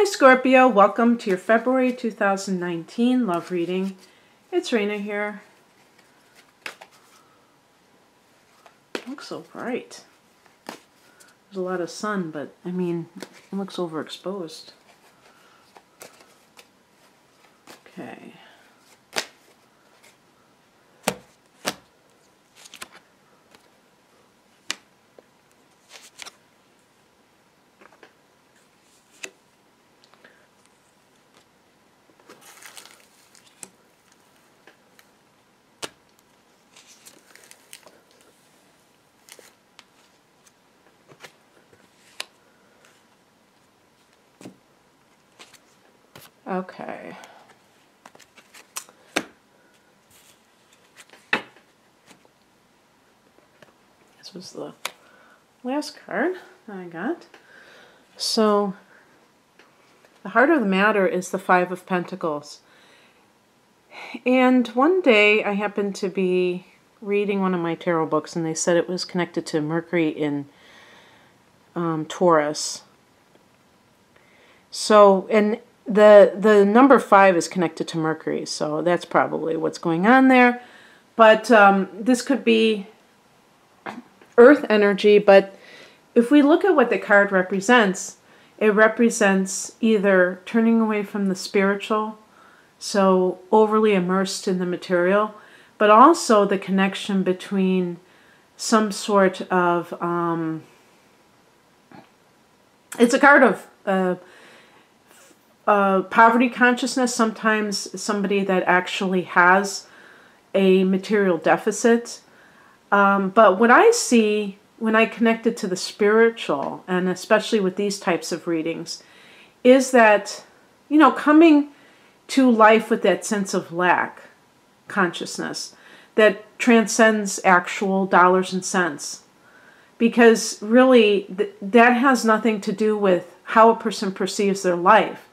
Hi Scorpio, welcome to your February 2019 love reading. It's Raina here. It looks so bright. There's a lot of sun, but I mean, it looks overexposed. Okay. Okay. This was the last card that I got. So, the heart of the matter is the Five of Pentacles. And one day I happened to be reading one of my tarot books and they said it was connected to Mercury in Taurus. So, and the number 5 is connected to Mercury, so that's probably what's going on there. But this could be earth energy, but if we look at what the card represents, it represents either turning away from the spiritual, so overly immersed in the material, but also the connection between some sort of, it's a card of poverty consciousness, sometimes somebody that actually has a material deficit. But what I see when I connect it to the spiritual, and especially with these types of readings, is that, you know, coming to life with that sense of lack consciousness that transcends actual dollars and cents. Because really, that has nothing to do with how a person perceives their life.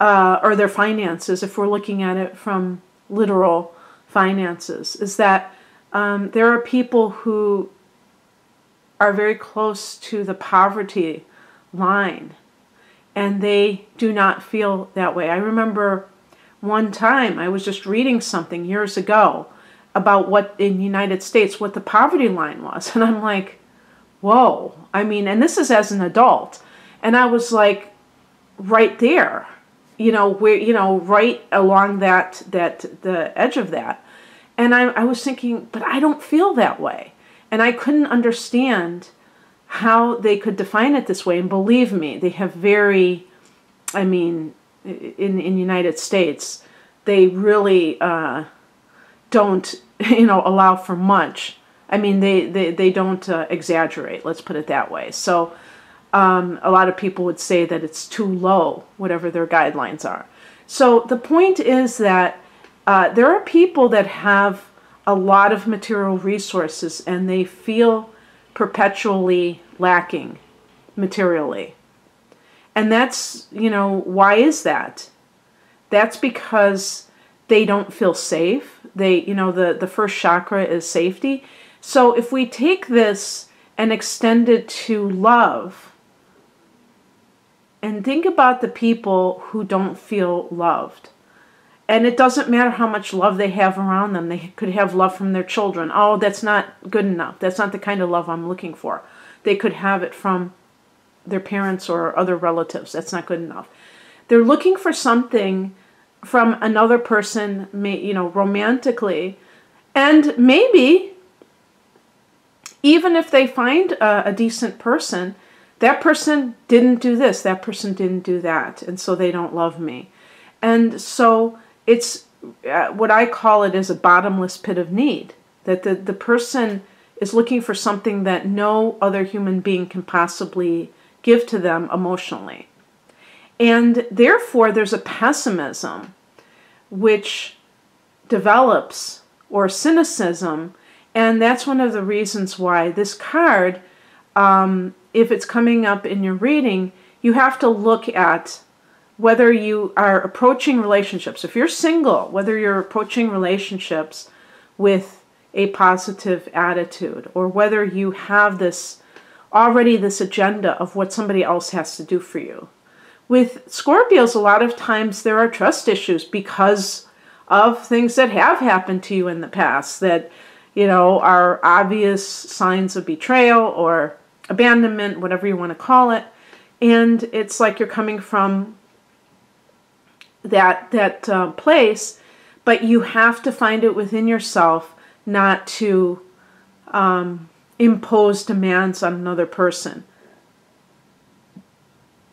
Or their finances, if we're looking at it from literal finances, is that there are people who are very close to the poverty line, and they do not feel that way. I remember one time I was just reading something years ago about what in the United States, what the poverty line was, and I'm like, whoa. I mean, and this is as an adult, and I was like, right there. You know, where, you know, right along the edge of that. And I was thinking, but I don't feel that way. And I couldn't understand how they could define it this way. And believe me, they have very, I mean, in the United States, they really don't, you know, allow for much. I mean, they don't exaggerate, let's put it that way. So, a lot of people would say that it's too low, whatever their guidelines are. So the point is that there are people that have a lot of material resources and they feel perpetually lacking materially. And that's, you know, why is that? That's because they don't feel safe. They, you know, the first chakra is safety. So if we take this and extend it to love, and think about the people who don't feel loved. And it doesn't matter how much love they have around them. They could have love from their children. Oh, that's not good enough. That's not the kind of love I'm looking for. They could have it from their parents or other relatives. That's not good enough. They're looking for something from another person, you know, romantically. And maybe, even if they find a decent person, that person didn't do this, that person didn't do that, and so they don't love me. And so it's what I call it is a bottomless pit of need, that the person is looking for something that no other human being can possibly give to them emotionally. And therefore there's a pessimism which develops, or cynicism, and that's one of the reasons why this card, if it's coming up in your reading, you have to look at whether you are approaching relationships. If you're single, whether you're approaching relationships with a positive attitude, or whether you have this agenda of what somebody else has to do for you. with Scorpios, a lot of times there are trust issues because of things that have happened to you in the past that, you know, are obvious signs of betrayal or abandonment, whatever you want to call it. And it's like you're coming from that place, but you have to find it within yourself not to impose demands on another person.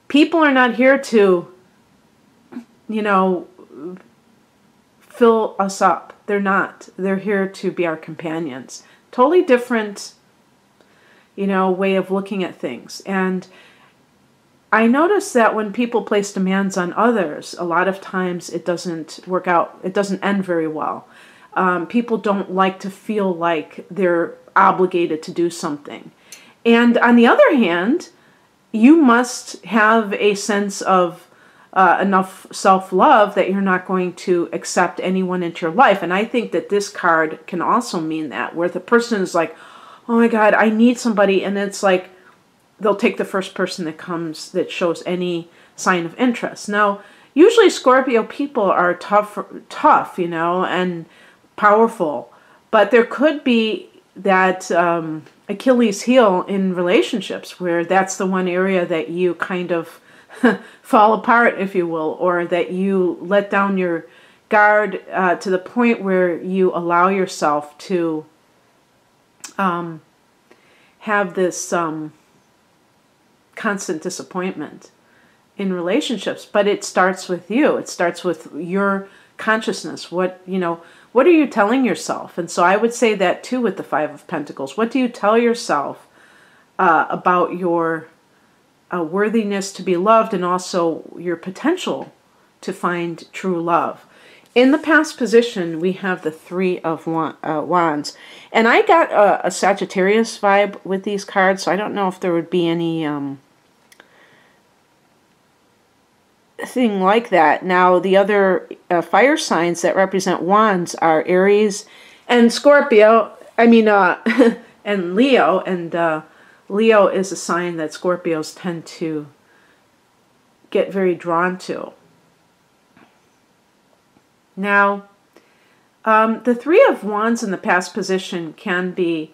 People are not here to, you know, fill us up. They're not. They're here to be our companions. Totally different, you know, way of looking at things. And I notice that when people place demands on others, a lot of times it doesn't work out. It doesn't end very well. People don't like to feel like they're obligated to do something. And on the other hand, you must have a sense of enough self-love that you're not going to accept anyone into your life. And I think that this card can also mean that, where the person is like, oh my God, I need somebody. And it's like, they'll take the first person that comes that shows any sign of interest. Now, usually Scorpio people are tough, you know, and powerful. But there could be that Achilles heel in relationships where that's the one area that you kind of fall apart, if you will, or that you let down your guard to the point where you allow yourself to have this constant disappointment in relationships. But it starts with you. It starts with your consciousness. What are you telling yourself? And so I would say that too with the Five of Pentacles. What do you tell yourself about your worthiness to be loved and also your potential to find true love? In the past position, we have the Three of Wands. And I got a Sagittarius vibe with these cards, so I don't know if there would be any thing like that. Now, the other fire signs that represent wands are Aries and Scorpio. And Leo. And Leo is a sign that Scorpios tend to get very drawn to. Now, the Three of Wands in the past position can be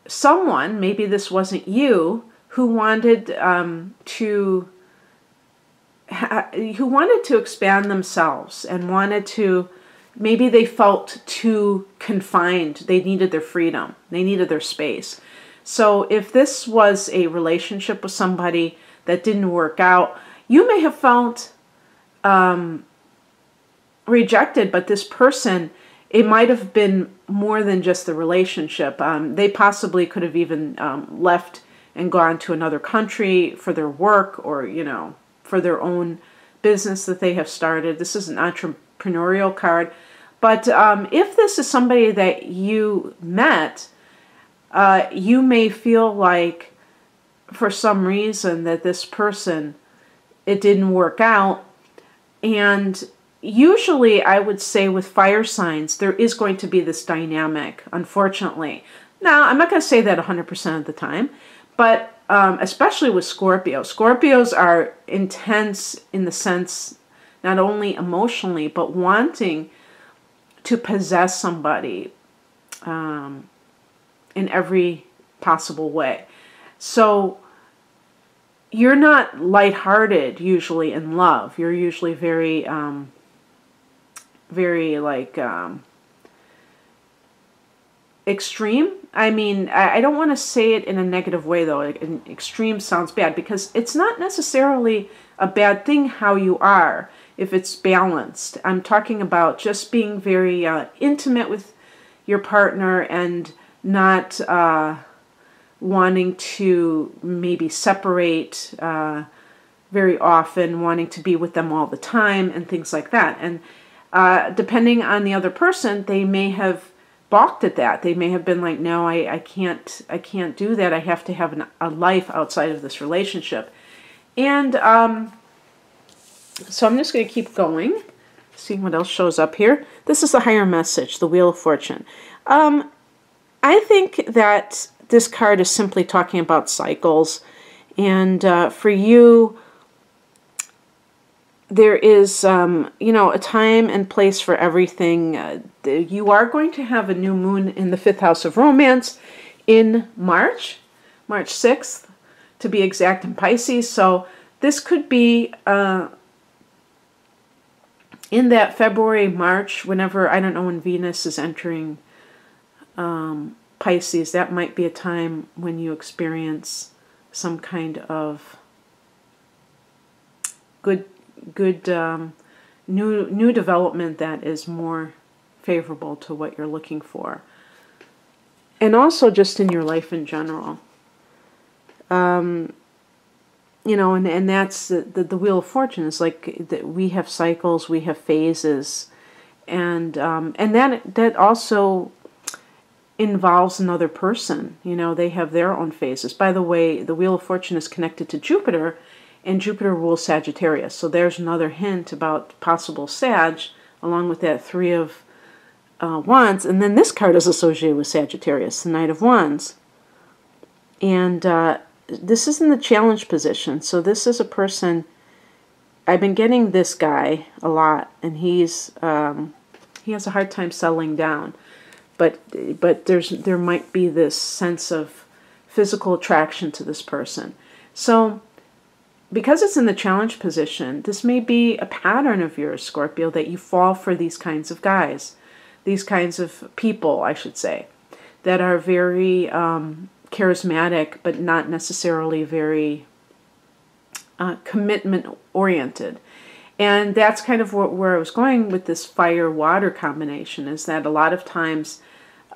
someone, maybe this wasn't you, who wanted to expand themselves and wanted to, maybe they felt too confined. They needed their freedom. They needed their space. So if this was a relationship with somebody that didn't work out, you may have felt rejected, but this person, it might have been more than just the relationship. They possibly could have even left and gone to another country for their work or, you know, for their own business that they have started. This is an entrepreneurial card. But if this is somebody that you met, you may feel like for some reason that this person, it didn't work out. And usually I would say with fire signs, there is going to be this dynamic, unfortunately. Now, I'm not going to say that 100% of the time, but especially with Scorpio. Scorpios are intense in the sense, not only emotionally, but wanting to possess somebody in every possible way. So you're not lighthearted usually in love. You're usually very, very like extreme. I mean, I don't want to say it in a negative way, though. Extreme sounds bad because it's not necessarily a bad thing how you are if it's balanced. I'm talking about just being very intimate with your partner and not wanting to maybe separate very often, wanting to be with them all the time and things like that. And depending on the other person, they may have balked at that. They may have been like, no, I can't do that. I have to have a life outside of this relationship. And so I'm just going to keep going, seeing what else shows up here. This is the higher message, the Wheel of Fortune. I think that this card is simply talking about cycles And for you, there is, you know, a time and place for everything. You are going to have a new moon in the 5th house of romance in March 6th, to be exact, in Pisces. So this could be in that February, March, whenever, I don't know when Venus is entering Pisces, that might be a time when you experience some kind of good new development that is more favorable to what you're looking for. And also just in your life in general. You know, and that's the Wheel of Fortune is like that. We have cycles, we have phases, and that also involves another person. You know, they have their own phases. By the way, the Wheel of Fortune is connected to Jupiter, and Jupiter rules Sagittarius. So there's another hint about possible Sag, along with that 3 of Wands. And then this card is associated with Sagittarius, the Knight of Wands. And this is in the challenge position. So this is a person, I've been getting this guy a lot, and he has a hard time settling down. But there might be this sense of physical attraction to this person. So because it's in the challenge position, this may be a pattern of yours, Scorpio, that you fall for these kinds of guys, these kinds of people, I should say, that are very charismatic, but not necessarily very commitment-oriented. And that's kind of where I was going with this fire-water combination, is that a lot of times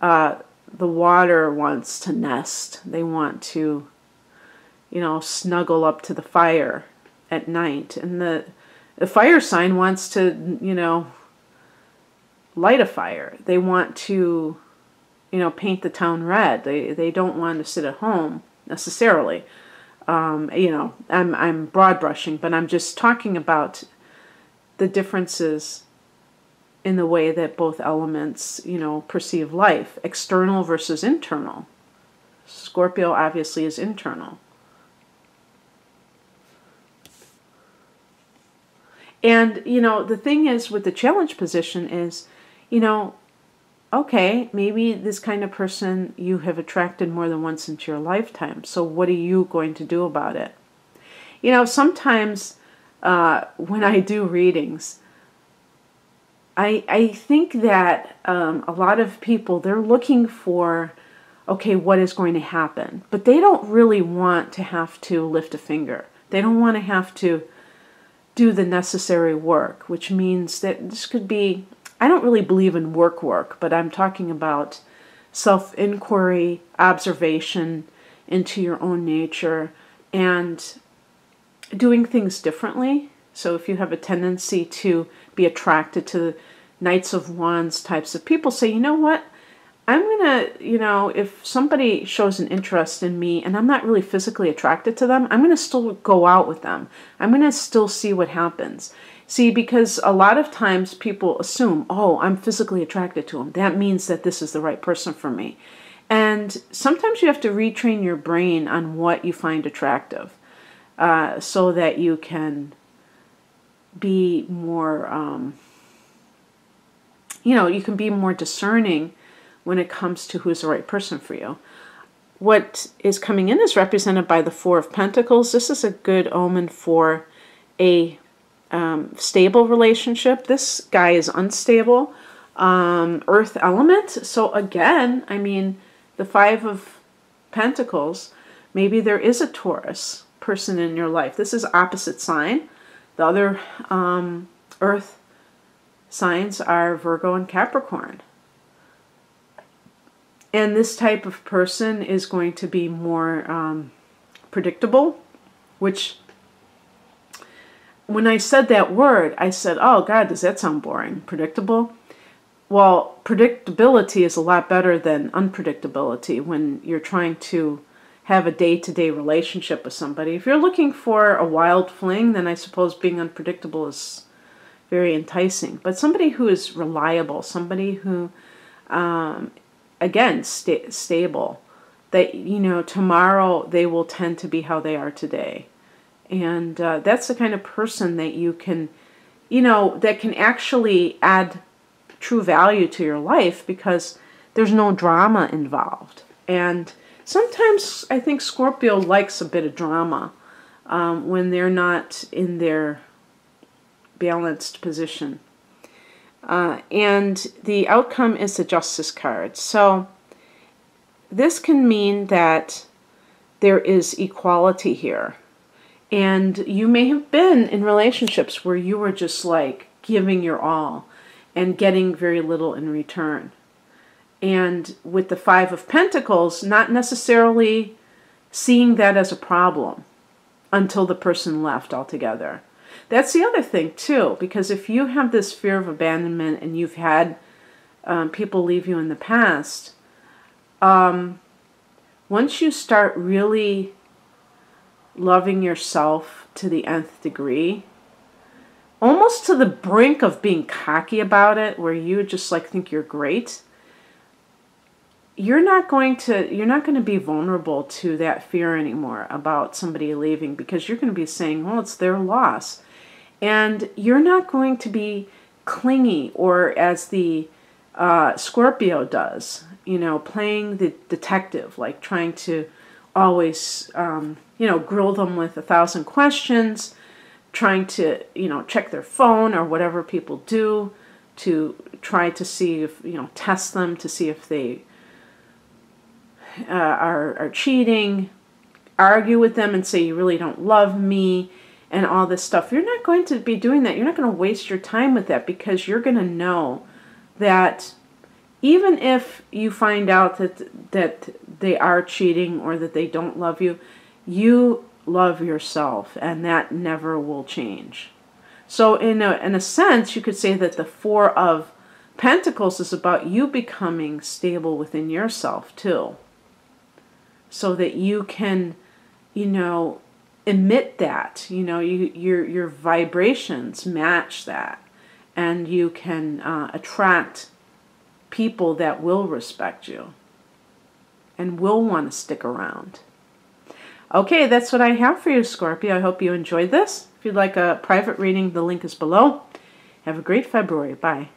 the water wants to nest. They want to, you know, snuggle up to the fire at night. And the fire sign wants to, you know, light a fire. They want to, you know, paint the town red. They don't want to sit at home necessarily. You know, I'm broad brushing, but I'm just talking about the differences in the way that both elements, you know, perceive life. External versus internal. Scorpio obviously is internal. And, you know, the thing is with the challenge position is, you know, okay, maybe this kind of person you have attracted more than once into your lifetime. So what are you going to do about it? You know, sometimes when I do readings, I think that a lot of people, they're looking for, okay, what is going to happen? But they don't really want to have to lift a finger. They don't want to have to do the necessary work, which means that this could be, I don't really believe in work, but I'm talking about self-inquiry, observation into your own nature, and doing things differently. So if you have a tendency to be attracted to Knights of Wands types of people, say, you know what, I'm going to, you know, if somebody shows an interest in me and I'm not really physically attracted to them, I'm going to still go out with them. I'm going to still see what happens. See, because a lot of times people assume, oh, I'm physically attracted to him. That means that this is the right person for me. And sometimes you have to retrain your brain on what you find attractive so that you can be more, you know, you can be more discerning when it comes to who's the right person for you. What is coming in is represented by the 4 of Pentacles. This is a good omen for a stable relationship. This guy is unstable, earth element. So again, I mean, the 5 of Pentacles, maybe there is a Taurus person in your life. This is opposite sign. The other earth signs are Virgo and Capricorn. And this type of person is going to be more predictable, which when I said that word, I said, oh God, does that sound boring? Predictable? Well, predictability is a lot better than unpredictability when you're trying to have a day-to-day relationship with somebody. If you're looking for a wild fling, then I suppose being unpredictable is very enticing. But somebody who is reliable, somebody who, again, stable, that, you know, tomorrow they will tend to be how they are today. And that's the kind of person that you can, you know, that can actually add true value to your life because there's no drama involved. And sometimes I think Scorpio likes a bit of drama when they're not in their balanced position. And the outcome is the Justice card. So this can mean that there is equality here. And you may have been in relationships where you were just like giving your all and getting very little in return. And with the Five of Pentacles, not necessarily seeing that as a problem until the person left altogether. That's the other thing too, because if you have this fear of abandonment and you've had people leave you in the past, once you start really loving yourself to the nth degree, almost to the brink of being cocky about it, where you just like think you're great, you're not going to be vulnerable to that fear anymore about somebody leaving, because you're going to be saying, well, it's their loss. And you're not going to be clingy, or as the Scorpio does, you know, playing the detective, like trying to always, you know, grill them with 1,000 questions, trying to, you know, check their phone or whatever people do to try to see if, you know, test them to see if they are cheating, argue with them and say you really don't love me and all this stuff. You're not going to be doing that. You're not going to waste your time with that, because you're going to know that even if you find out that they are cheating or that they don't love you, you love yourself, and that never will change. So in a sense, you could say that the Four of Pentacles is about you becoming stable within yourself too, so that you can, you know, emit that, you know, your vibrations match that, and you can attract people that will respect you and will want to stick around. Okay, that's what I have for you, Scorpio. I hope you enjoyed this. If you'd like a private reading, the link is below. Have a great February. Bye.